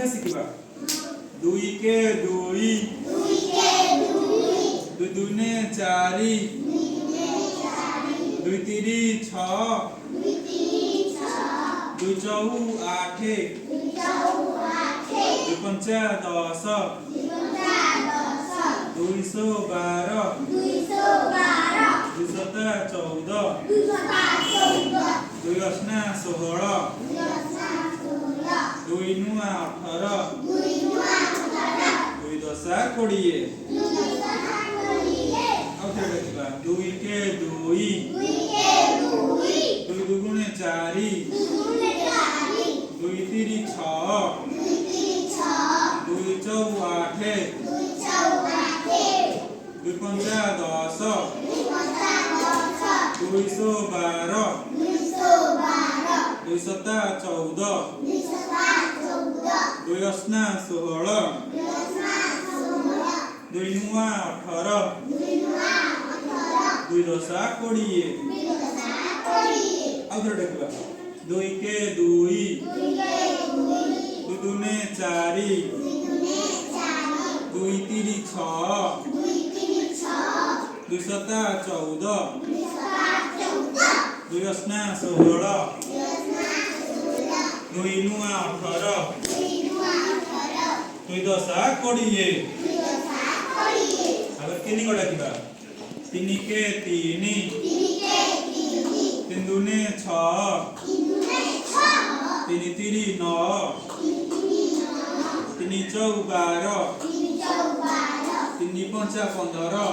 संख्या शिखा दुई के दुई दुई दुने चारि दुई तिरी छ दुई चौहु आठ दुई पंचा 10 212 2 सता 14 2 अष्टा 16 2 नुआ 18 2 दशा 20 दुई के दुई दुई दुगुणे चारि दुई तिरी छ दुई चौहु आठ दुई पंचा 10 212 2 सता 14 2 अष्टा 16 2 नुआ 18 2 दशा 20 देखा दुई के दुई दुई दुने चारि दुई तिरी छ दुई सता 14 2 अष्टा 16 2 नुआ 18 2 दशा 20 तीन को डाकिबा 3 के 3 3 दुने 6 3 तिरी 9 3 चौहु 12 3 पंचा 15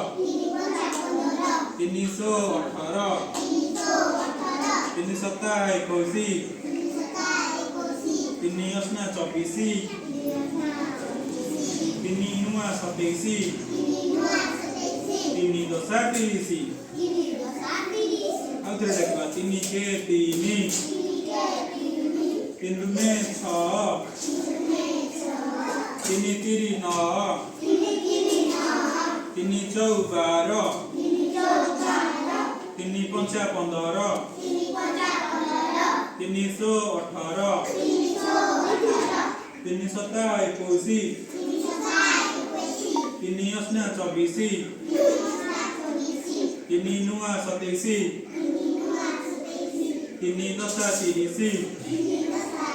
3 18 3 सता 21 3 अष्टा 24 3 नुआ 27 3 दशा 30 देखा 3 के 3 3 दुने 6 3 तिरी 9 3 चौहु 12 3 पंचा 15 3 18 3 सता 21 3 अष्टा 24 3 नुआ 27 3 दशा 30